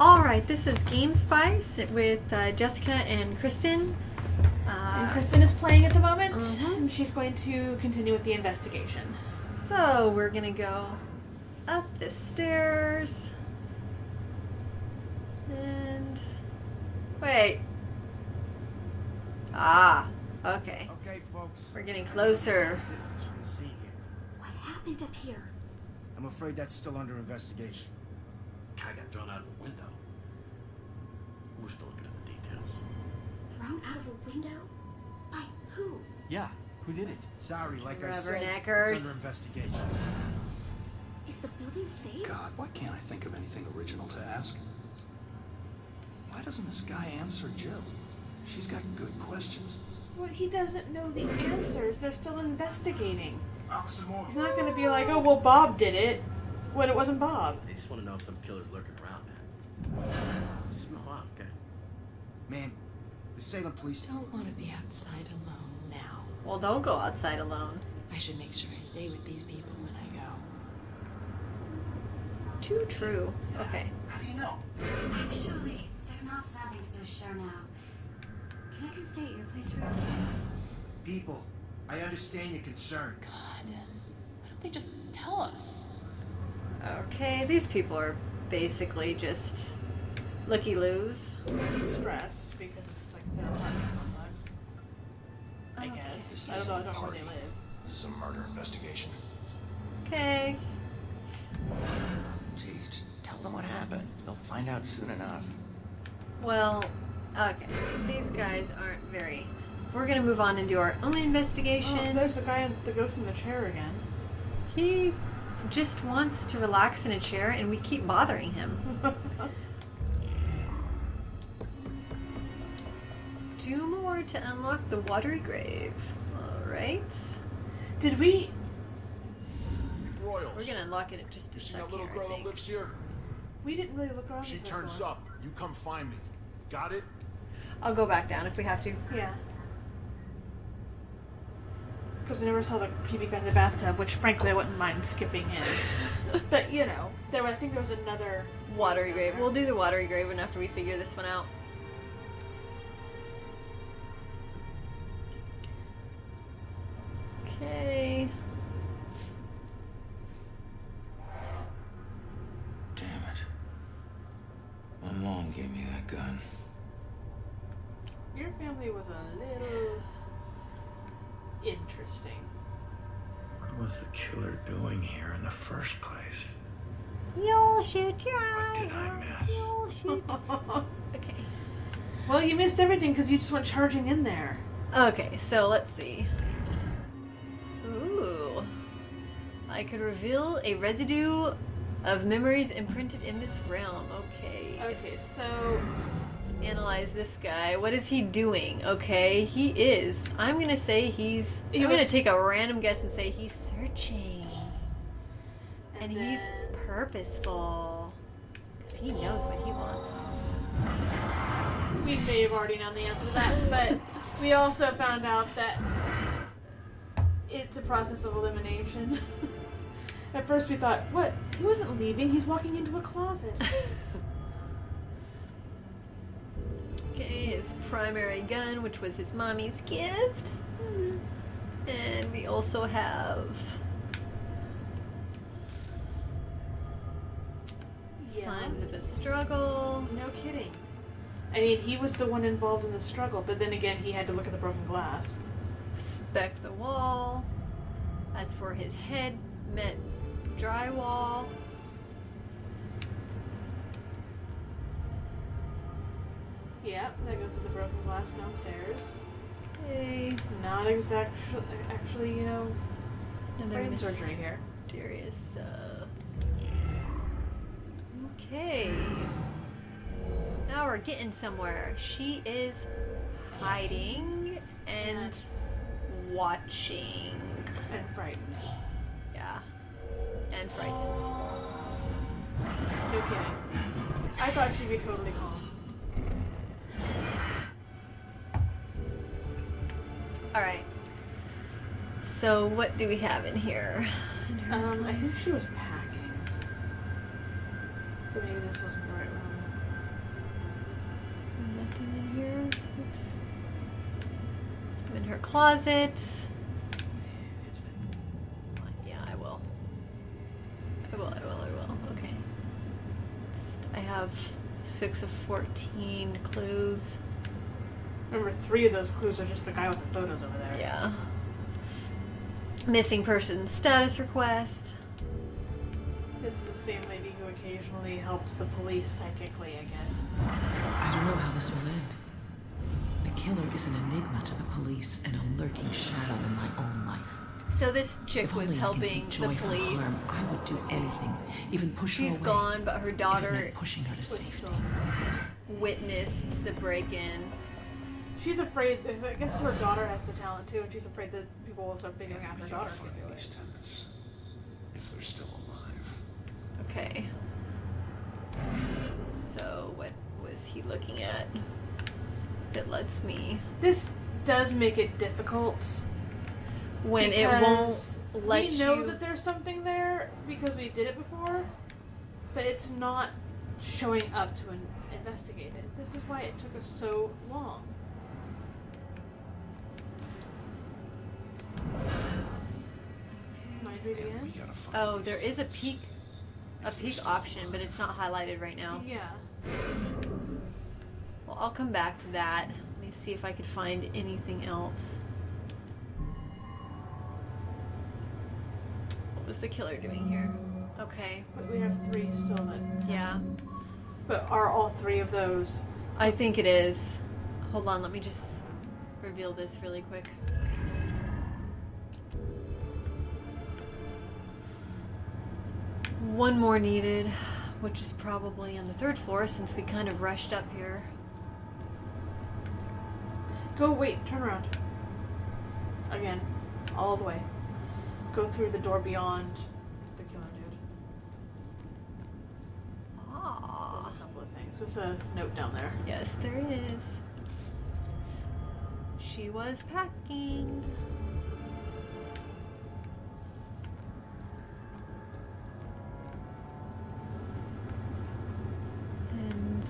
Alright, this is Game Spice with Jessica and Kristin. And Kristin is playing at the moment, and she's going to continue with the investigation. So, we're gonna go up the stairs. And... wait. Ah, okay. Okay, folks. We're getting closer. Distance from the scene here. What happened up here? I'm afraid that's still under investigation. Guy got thrown out of a window. We're still looking at the details. Thrown out of a window? By who? Yeah, who did it? Sorry, like I said, Rubberneckers. it's under investigation. Is the building safe? God, why can't I think of anything original to ask? Why doesn't this guy answer Jill? She's got good questions. Well, he doesn't know the answers. They're still investigating. Officer Morgan. He's not going to be like, oh, well, Bob did it, when it wasn't Bob. They just want to know if some killer's lurking around, man. Just move on, okay? Man, the Salem police... Don't want to be outside alone now. Well, don't go outside alone. I should make sure I stay with these people when I go. Too true. Okay. How do you know? Actually, they're not sounding so sure now. Can I come stay at your place for a few days? People, I understand your concern. God, why don't they just tell us? Okay, these people are basically just looky-loos. Stressed because it's like their apartment complex. I guess. This I don't isn't know a where party. they live. This is a murder investigation. Okay. Jeez, just tell them what happened. They'll find out soon enough. Well, okay. These guys aren't very... We're gonna move on and do our own investigation. Oh, there's the guy, the ghost in the chair again. He just wants to relax in a chair and we keep bothering him. 2 more to unlock the Watery Grave. Alright. Did we... Royals. We're gonna unlock it in just a You seen second that little here, girl I that think. lives here? We didn't really look around. She the first turns one. up. You come find me. Got it? I'll go back down if we have to. Yeah. Because we never saw the creepy guy in the bathtub, which frankly I wouldn't mind skipping him. But, you know, I think there was another... Watery Grave. We'll do the Watery Grave one after we figure this one out. Okay. Damn it. My mom gave me that gun. Your family was a little... interesting. What was the killer doing here in the first place? You'll shoot your What eye. did I miss? You'll shoot. Okay. Well, you missed everything because you just went charging in there. Okay, so let's see. Ooh. I could reveal a residue of memories imprinted in this realm. Okay. Okay, so... Let's analyze this guy. What is he doing? Okay, he is. I'm gonna say he's... I'm gonna take a random guess and say he's searching. And he's purposeful. Because he knows what he wants. We may have already known the answer to that, but we also found out that it's a process of elimination. At first we thought, what? He wasn't leaving, he's walking into a closet. Okay, his primary gun, which was his mommy's gift. And we also have... signs of a struggle. No kidding. I mean, he was the one involved in the struggle, but then again, he had to look at the broken glass. Spec the wall. That's where his head met drywall. Yep, that goes to the broken glass downstairs. Okay. Not actually, you know, And brain surgery here. Mysterious. Okay. Now we're getting somewhere. She is hiding and watching. And frightened. Yeah. And frightened. No kidding. I thought she'd be totally calm. Alright. So what do we have in here? I think she was packing. But maybe this wasn't the right one. closet. Yeah, I will. Okay. I have 6 of 14 clues. Remember, 3 of those clues are just the guy with the photos over there. Yeah. Missing person status request. This is the same lady who occasionally helps the police psychically, I guess. I don't know how this will end. The killer is an enigma to the police and a lurking shadow in my own life. So this chick If was only I helping can keep Joy the from police. harm, I would do anything, even push her away. She's gone, but her If it daughter meant pushing her to Was safety. still... witnessed the break-in. She's afraid, I guess her daughter has the talent too, and she's afraid that people will start figuring out We her gotta daughter find can do these it. tenants. If they're still alive. Okay. So what was he looking at that lets me... This does make it difficult. When it because won't let we know you... that there's something there because we did it before, but it's not showing up to investigate it. This is why it took us so long. Mind read We again? gotta find Oh, these there is a tenants. peek option, but it's not highlighted right now. Yeah. Well, I'll come back to that. Let me see if I could find anything else. What was the killer doing here? Okay, But we have 3 still that. yeah. But are all 3 of those? I think it is. Hold on, let me just reveal this really quick. One more needed, which is probably on the 3rd floor since we kind of rushed up here. Go, wait, turn around. Again. All the way. Go through the door beyond the killer dude. There's Ah. a couple of things. There's a note down there. Yes, there is. She was packing. And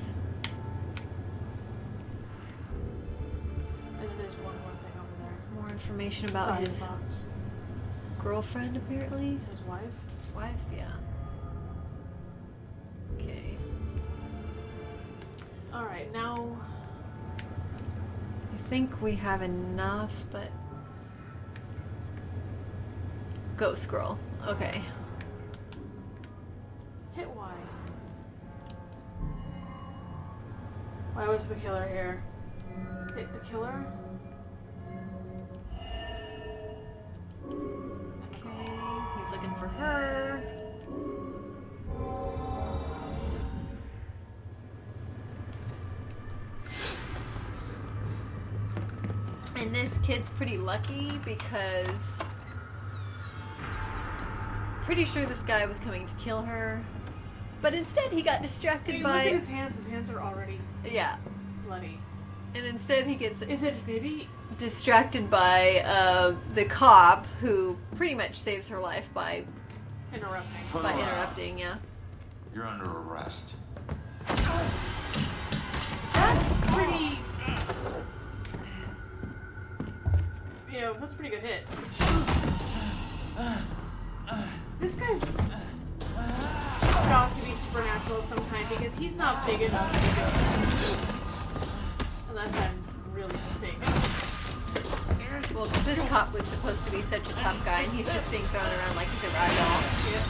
And there's one more thing over there. more information about Prize his box. girlfriend, apparently. His wife. His wife, yeah. Okay. Alright, now... I think we have enough, but... Ghost girl. Okay. Hit Y. Why was the killer here? Hit the killer? Okay. He's looking for her. And this kid's pretty lucky because... Pretty sure this guy was coming to kill her. But instead he got distracted I mean, by... look at his hands. His hands are already Yeah. bloody. And instead he gets Is it maybe... distracted by the cop who pretty much saves her life by interrupting? Turn by around. interrupting, yeah. You're under arrest. That's pretty... You know, that's a pretty good hit. This guy's got to be supernatural of some kind because he's not big enough to do this. Unless I'm really mistaken. Well, 'cause this cop was supposed to be such a tough guy, and he's just being thrown around like he's a rag doll. Yep.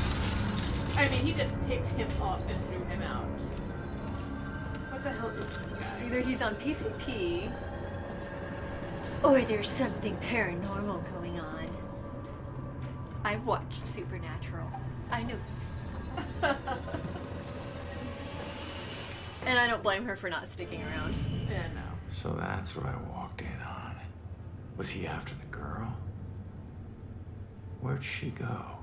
I mean, he just picked him up and threw him out. What the hell is this guy? Either he's on PCP, or there's something paranormal going on. I've watched Supernatural. I know these. And I don't blame her for not sticking around. Yeah, no. So that's what I walked in on. Was he after the girl? Where'd she go?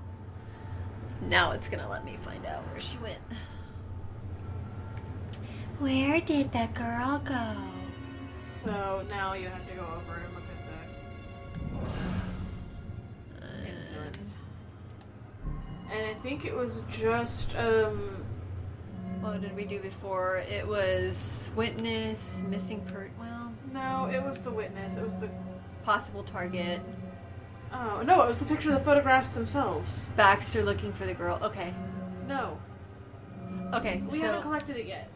Now it's gonna let me find out where she went. Where did that girl go? So now you have to go over and look at the influence. And I think it was just, What did we do before? It was witness, missing well... no, it was the witness. It was the possible target. Oh, no, it was the picture of the photographs themselves. Baxter looking for the girl. Okay. No. Okay, We haven't collected it yet.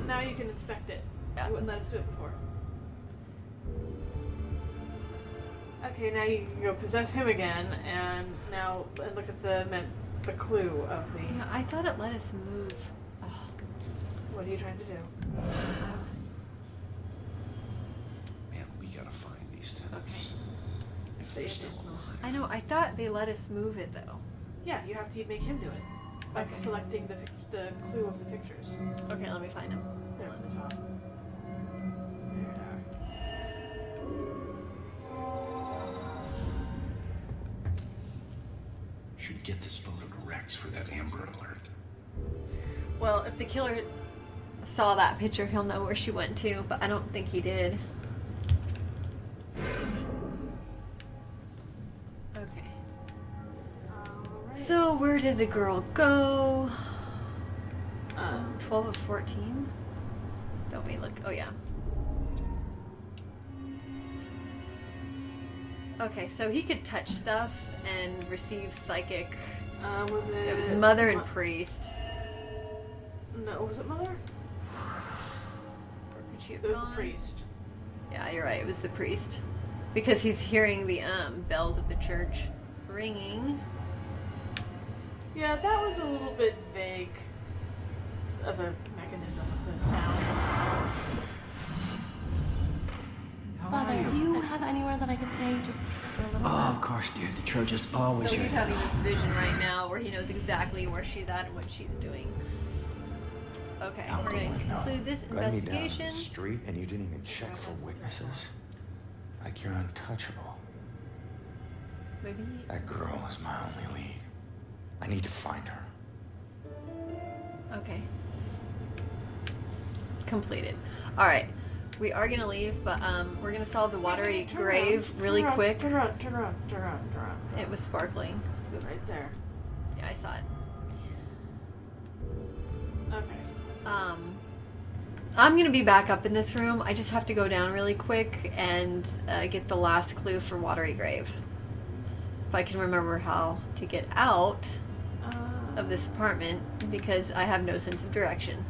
Now you can inspect it. Yeah. You wouldn't let us do it before. Okay, now you can go possess him again, and now look at the clue of the... Yeah, I thought it let us move. Oh. What are you trying to do? Man, we gotta find these tenants. If So you they're have still to- alive. I know, I thought they let us move it though. Yeah, you have to make him do it. By selecting the clue of the pictures. Okay, let me find him. They're on the top. Should get this photo to Rex for that Amber Alert. Well, if the killer saw that picture, he'll know where she went to, but I don't think he did. Okay. So, where did the girl go? 12 of 14? Don't we look? Oh, yeah. Okay, so he could touch stuff and receive psychic. Was it... It was mother and priest. No, was it mother? Or could she have It was gone? the priest. Yeah, you're right. It was the priest. Because he's hearing the bells of the church ringing. Yeah, that was a little bit vague of a mechanism of the sound. Father, do you have anywhere that I could stay just for a little Oh, bit? of course, dear. The church is always So your he's having this vision right now where he knows exactly where she's at and what she's doing. Okay, we're going to conclude this Led me down investigation. the street and you didn't even check for witnesses. Like you're untouchable. Maybe. That girl is my only lead. I need to find her. Okay. Completed. All right. We are going to leave, but we're going to solve the Watery Grave really quick. Turn around. It was sparkling. Right there. Yeah, I saw it. Okay. I'm going to be back up in this room. I just have to go down really quick and get the last clue for Watery Grave. If I can remember how to get out of this apartment, because I have no sense of direction.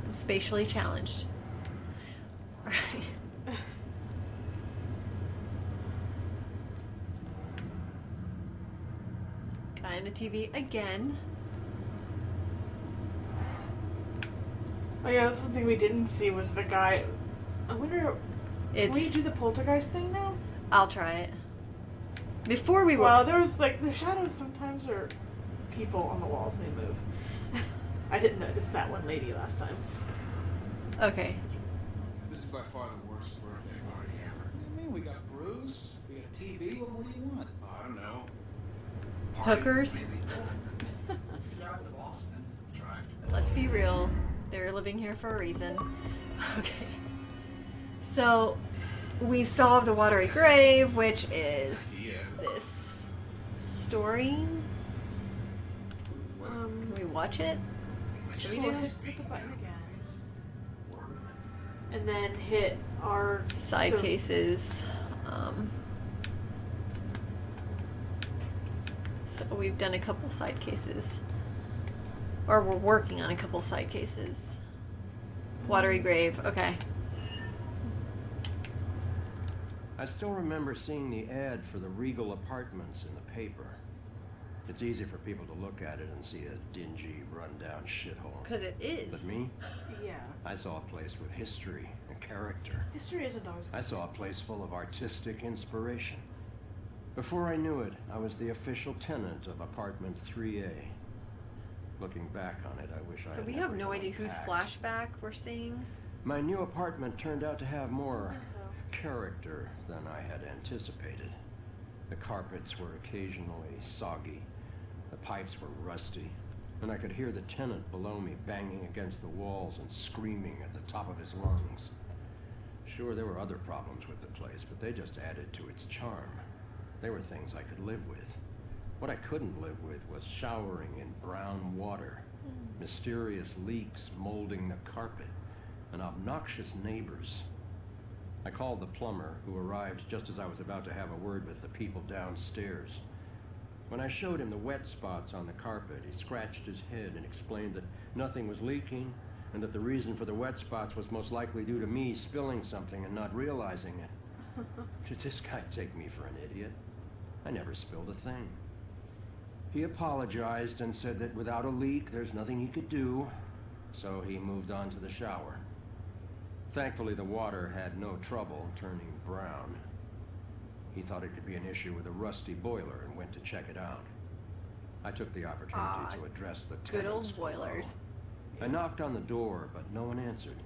I'm spatially challenged. Alright. Guy on the TV again. Oh yeah, that's the thing we didn't see was the guy. I wonder, can we do the poltergeist thing now? I'll try it. Before we were... Well, there was like, the shadows sometimes are people on the walls and they move. I didn't notice that one lady last time. Okay. This is by far the worst birthday party ever. What do you mean? We got Bruce, we got TV, what do you want? I don't know. Hookers? Drive to Boston. Drive to Let's be real. They're living here for a reason. Okay. So, we solved the Watery Grave, which is this story. Can we watch it? Should we do it? Hit the button again. And then hit our... Side cases. So we've done a couple side cases. Or we're working on a couple side cases. Watery Grave, okay. I still remember seeing the ad for the Regal Apartments in the paper. It's easy for people to look at it and see a dingy, run-down shithole. 'Cause it is. But me? Yeah. I saw a place with history and character. History isn't always good. I saw a place full of artistic inspiration. Before I knew it, I was the official tenant of apartment 3A. Looking back on it, I wish I So had we never have no idea whose unpacked. flashback we're seeing. My new apartment turned out to have more character than I had anticipated. The carpets were occasionally soggy, the pipes were rusty, and I could hear the tenant below me banging against the walls and screaming at the top of his lungs. Sure, there were other problems with the place, but they just added to its charm. They were things I could live with. What I couldn't live with was showering in brown water, mysterious leaks molding the carpet, and obnoxious neighbors. I called the plumber, who arrived just as I was about to have a word with the people downstairs. When I showed him the wet spots on the carpet, he scratched his head and explained that nothing was leaking, and that the reason for the wet spots was most likely due to me spilling something and not realizing it. Did this guy take me for an idiot? I never spilled a thing. He apologized and said that without a leak, there's nothing he could do, so he moved on to the shower. Thankfully, the water had no trouble turning brown. He thought it could be an issue with a rusty boiler and went to check it out. I took the opportunity to address the good tenants old boilers. below. I knocked on the door, but no one answered.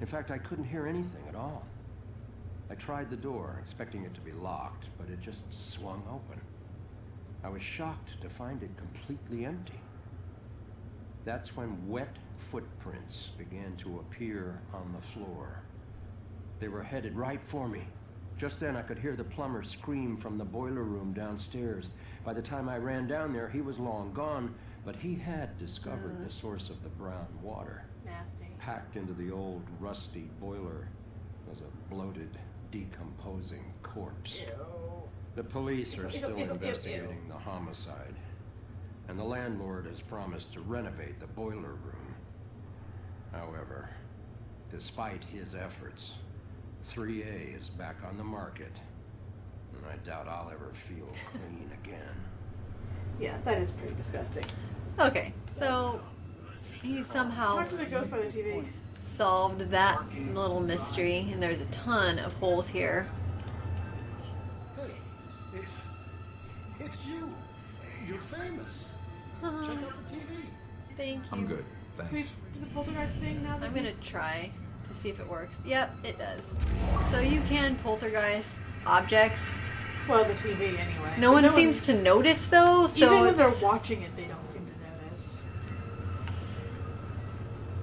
In fact, I couldn't hear anything at all. I tried the door, expecting it to be locked, but it just swung open. I was shocked to find it completely empty. That's when wet footprints began to appear on the floor. They were headed right for me. Just then I could hear the plumber scream from the boiler room downstairs. By the time I ran down there, he was long gone, but he had discovered the source of the brown water. Nasty. Packed into the old rusty boiler was a bloated, decomposing corpse. Ew. The police are still Ew. investigating the homicide, and the landlord has promised to renovate the boiler room. However, despite his efforts, 3A is back on the market, and I doubt I'll ever feel clean again. Yeah, that is pretty disgusting. Okay, so he somehow Talk to the ghost by the TV. solved that little mystery, and there's a ton of holes here. Hey, it's you. You're famous. Check out the TV. Thank you. I'm good. Can we Thanks. do the poltergeist thing now? I'm gonna try to see if it works. Yep, it does. So you can poltergeist objects. Well, the TV anyway. No one seems to notice though, so even when they're it's... watching it, they don't seem to notice.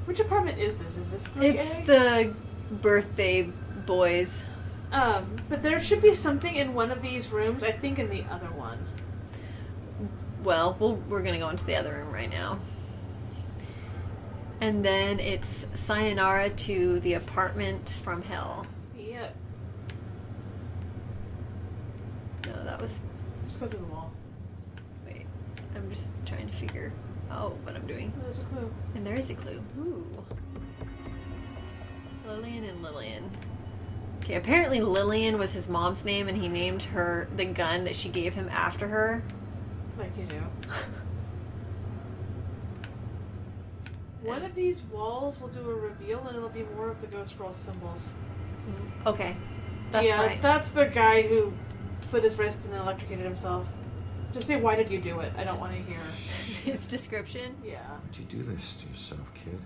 Which apartment is this? Is this 3A? It's the birthday boys. But there should be something in one of these rooms. I think in the other one. Well, we're gonna go into the other room right now. And then it's sayonara to the apartment from hell. Yep. No, that was... Just go through the wall. Wait, I'm just trying to figure out what I'm doing. There's a clue. And there is a clue. Ooh. Lillian and Lillian. Okay, apparently Lillian was his mom's name, and he named her the gun that she gave him after her. Like you do. One of these walls will do a reveal, and it'll be more of the Ghost Girl symbols. Okay, that's yeah, fine. that's the guy who slit his wrist and then electrocuted himself. Just say, why did you do it? I don't want to hear. His description? Yeah. Why'd you do this to yourself, kid?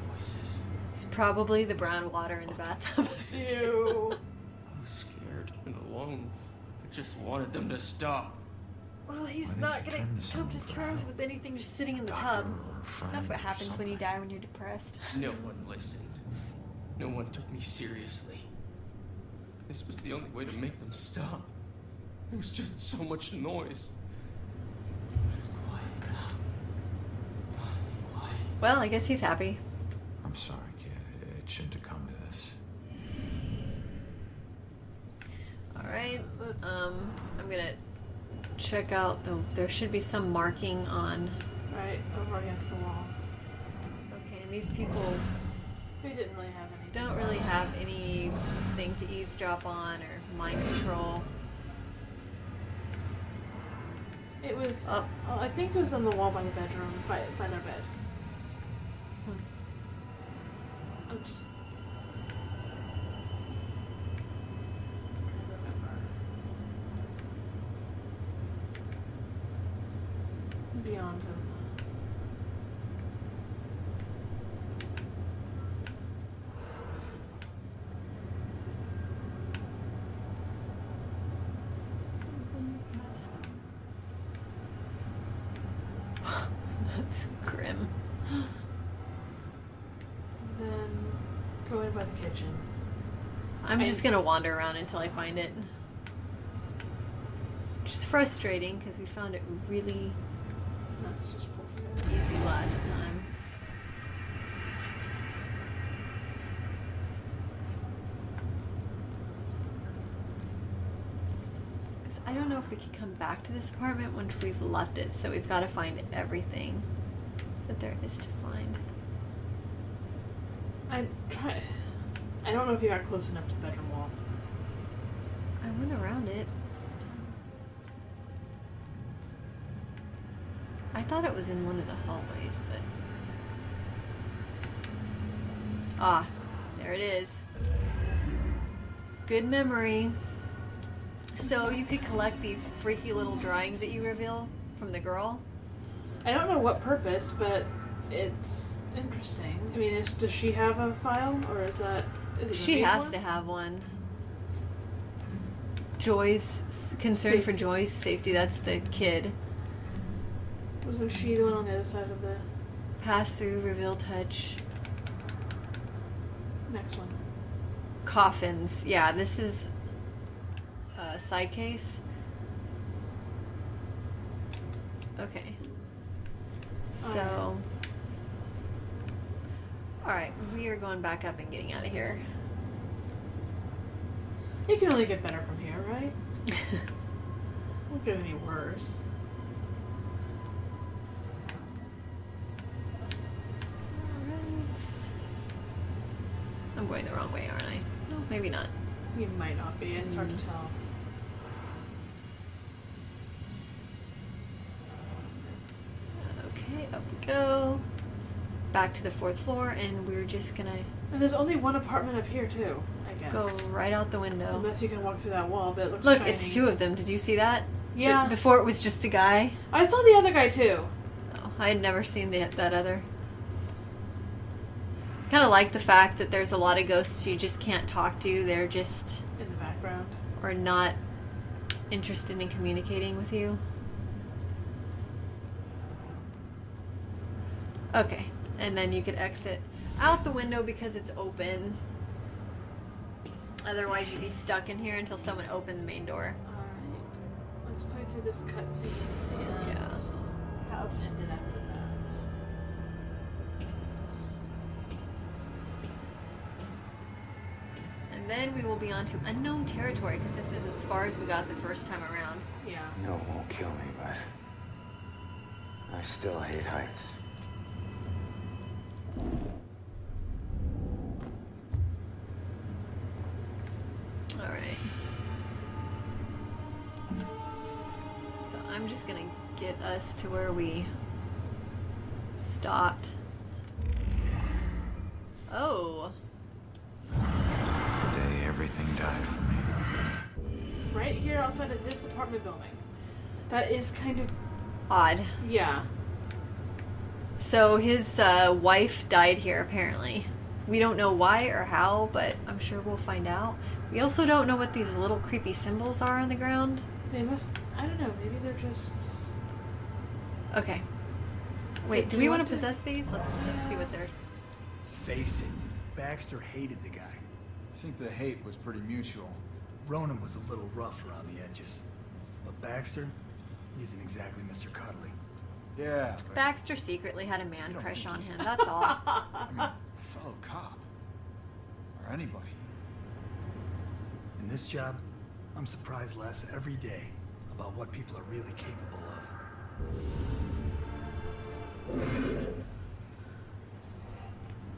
Voices. It's probably the brown water in the bathtub. Ew. I was scared and alone. I just wanted them to stop. Well, he's not gonna come to terms with anything just sitting in the tub. That's what happens when you die when you're depressed. No one listened. No one took me seriously. This was the only way to make them stop. There was just so much noise. But it's quiet now. Finally quiet. Well, I guess he's happy. I'm sorry, kid. It shouldn't have come to this. Alright, I'm gonna check out there should be some marking on... Right, over against the wall. Okay, and these people They didn't really have anything. don't really have anything to eavesdrop on or mind control. It was, I think it was on the wall by the bedroom, by their bed. I'm just... Beyond them. That's grim. Then go in by the kitchen. I'm just gonna wander around until I find it. Which is frustrating because we found it really That's just poltergeist. easy last time. I don't know if we can come back to this apartment once we've left it, so we've got to find everything that there is to find. I don't know if you got close enough to the bedroom wall. I went around it. I thought it was in one of the hallways, but... Ah, there it is. Good memory. So you could collect these freaky little drawings that you reveal from the girl? I don't know what purpose, but it's interesting. I mean, does she have a file, or is it the She main has one? to have one. Joy's concern for Joy's safety. That's the kid. Wasn't she the one on the other side of the Pass through, reveal touch. next one? Coffins. Yeah, this is a side case. Okay. So, alright, we are going back up and getting out of here. It can only get better from here, right? Won't get any worse. I'm going the wrong way, aren't I? No, maybe not. You might not be. It's hard to tell. Okay, up we go. Back to the 4th floor, and we're just gonna And there's only one apartment up here too, I guess. go right out the window. Unless you can walk through that wall, but it looks Look, shiny. it's 2 of them. Did you see that? Yeah. Before it was just a guy. I saw the other guy too. Oh, I had never seen that other. Kind of like the fact that there's a lot of ghosts you just can't talk to. They're just in the background or not interested in communicating with you. Okay, and then you could exit out the window because it's open. Otherwise, you'd be stuck in here until someone opened the main door. Alright. Let's play through this cutscene and have ended after that. And then we will be on to unknown territory because this is as far as we got the first time around. Yeah. No, it won't kill me, but I still hate heights. Alright. So I'm just gonna get us to where we stopped. Oh. The day everything died for me. Right here outside of this apartment building. That is kind of Odd. yeah. So his wife died here, apparently. We don't know why or how, but I'm sure we'll find out. We also don't know what these little creepy symbols are on the ground. They must, I don't know, maybe they're just... Okay. Wait, do we want to possess these? Let's see what they're... Face it, Baxter hated the guy. I think the hate was pretty mutual. Ronan was a little rough around the edges. But Baxter, he isn't exactly Mr. Cuddly. Yeah. Baxter secretly had a man crush on him, that's all. I mean, a fellow cop. Or anybody. In this job, I'm surprised less every day about what people are really capable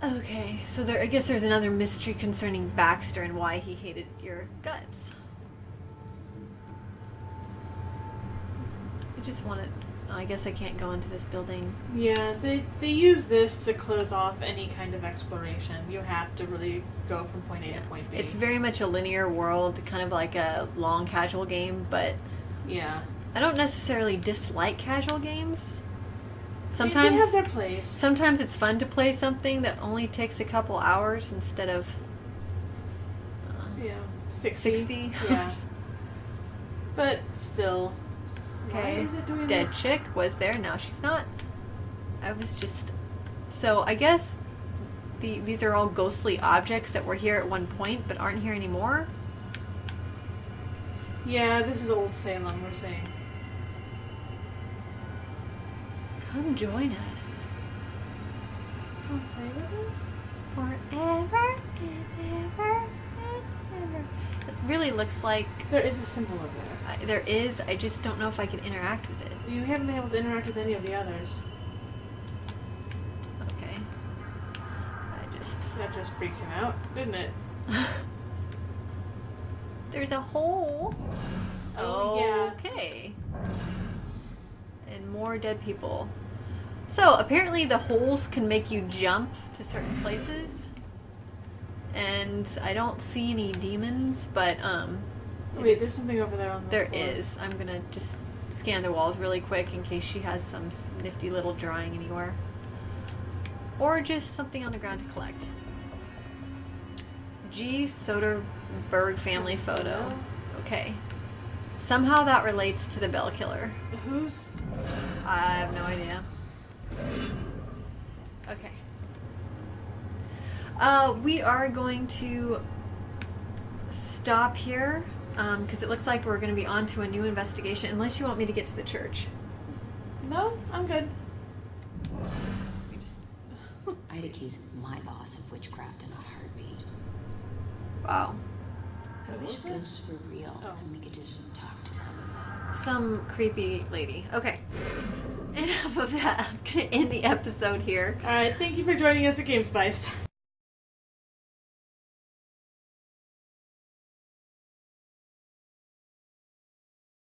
of. Okay, so I guess there's another mystery concerning Baxter and why he hated your guts. I just want to... I guess I can't go into this building. Yeah, they use this to close off any kind of exploration. You have to really go from point A to point B. It's very much a linear world, kind of like a long casual game, but... Yeah. I don't necessarily dislike casual games. Sometimes they have their place. Sometimes it's fun to play something that only takes a couple hours instead of 60 Yeah. But still. Okay. Why is it doing Dead this? chick was there, now she's not. I was just... So I guess these are all ghostly objects that were here at one point but aren't here anymore. Yeah, this is Old Salem, we're saying. Come join us. Come play with us? Forever and ever and It really looks like... There is a symbol over there. There is. I just don't know if I can interact with it. You haven't been able to interact with any of the others. Okay. That just freaked him out, didn't it? There's a hole. Oh, yeah. Okay. And more dead people. So, apparently the holes can make you jump to certain places. And I don't see any demons, but, Wait, there's something over there on the floor. There is. I'm gonna just scan the walls really quick in case she has some nifty little drawing anywhere. Or just something on the ground to collect. G. Soderbergh family photo. Okay. Somehow that relates to the Bell Killer. Who's... I have no idea. Okay. We are going to stop here because it looks like we're going to be on to a new investigation, unless you want me to get to the church. No, I'm good. I'd accuse my boss of witchcraft in a heartbeat. Wow. I wish ghosts were real and we could just talk to them. Some creepy lady. Okay. Enough of that. I'm going to end the episode here. Alright, thank you for joining us at GameSpice.